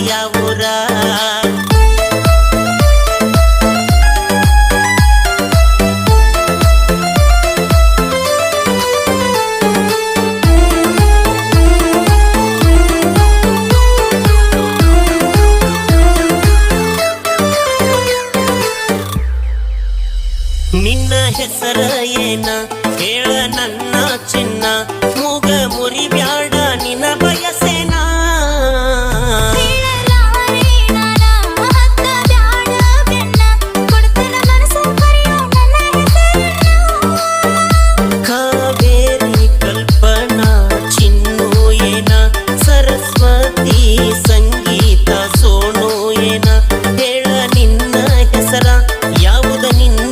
ಯಾವೂರ ನಿನ್ನ ಹೆಸರ ಏನ ಹೇಳ ನನ್ನ ಚಿನ್ನ ಮೂಗ ಮುರಿ ಬ್ಯಾಡ ನಿನ್ನ ಬಯಸೇನ ಕಾವೇರಿ ಕಲ್ಪನಾ ಚಿನ್ನು ಏನ ಸರಸ್ವತಿ ಸಂಗೀತ ಸೋನು ಏನ ಹೇಳ ನಿನ್ನ ಹೆಸರ ಯಾವುದು ನಿನ್ನ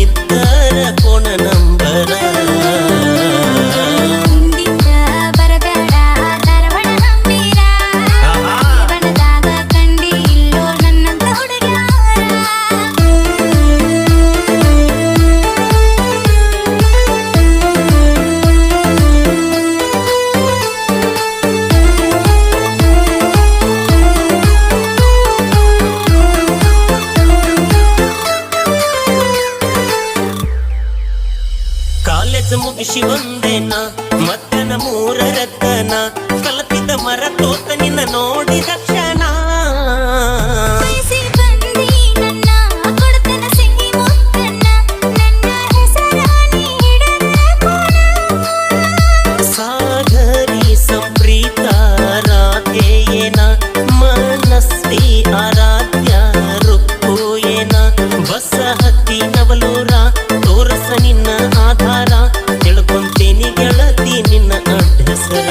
ಇದ್ದರ ಕೋಣ ನಂಬರ ಬರಬೇಡ ಧಾರವಾಡ ನಂಬೀರ ಬಣದಾಗ ಕಂಡಿ ಇಲ್ಲೋ ನನ್ನಂತ ಹುಡುಗ್ಯಾರ ಕಾಲೇಜ್ ಮುಗಿಸಿ ಬಂದೇನ ಮತ್ತನ ಮೂರರತನ ಕಲತಿದ ಮರ ತೋತ ನಿನ್ನ ನೋಡಿದ ಕ್ಷಣ ಸಾಗರಿ ಸಂಪ್ರೀತ ರಾಧೇಯೇನ ಮನಸ್ವಿ ಆರಾಧ್ಯ ರುಕ್ಕು ಏನ ಬಸ ಹತ್ತಿ ನವಲೂರ ತೋರಸ ನಿನ್ನ ಆಧಾರ ತಿಳ್ಕೊಂತೇನಿ ಗೆಳತಿ ನಿನ್ನ ಅಡ್ಡಸರ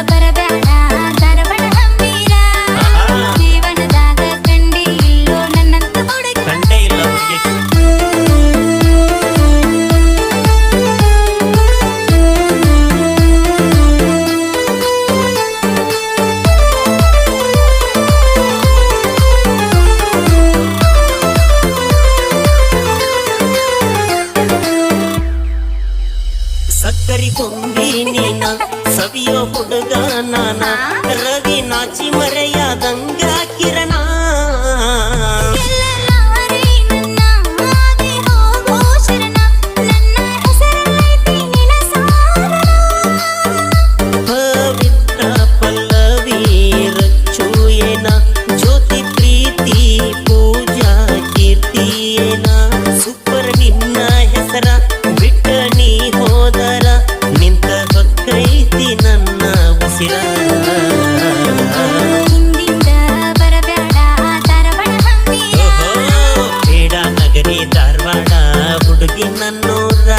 ಬರಬೇಡ ಧಾರವಾಡ ನಂಬೀರ ಜೀವನದಾಗ ಕಂಡಿ ಇಲ್ಲೋ ನನ್ನಂತ ಹುಡುಗ ಕಂಡೇ ಇಲ್ಲ ಸಕ್ಕರಿ ಕೊಂಬಿ ನೀನ ಸವಿಯೋ ಹುಡುಗ ನಾನ ರವಿ ನಾಚಿ ಮರೆಯಾದಂಗ ಕಿರಣ ಪವಿತ್ರ ಪಲ್ಲವಿ ರಚ್ಚು ಏನ ಜ್ಯೋತಿ ಪ್ರೀತಿ ಪೂಜಾ ಕೀರ್ತಿ ಏನ ಸೂಪರ್ ನಿನ್ನ ಹೆಸರ ಬಿಟ್ಟ ನೀ ಹೋದರ ನಿಂತ ಹೊಕ್ಕೈತಿ ನನ್ನ ಉಸಿರ ಹಿಂದಿಂದ ಬರಬೇಡ ಧಾರವಾಡ ನಂಬೀರ ಬೇಡ ನಗರಿ ಧಾರವಾಡ ಹುಡುಗಿ ನನ್ನೂರ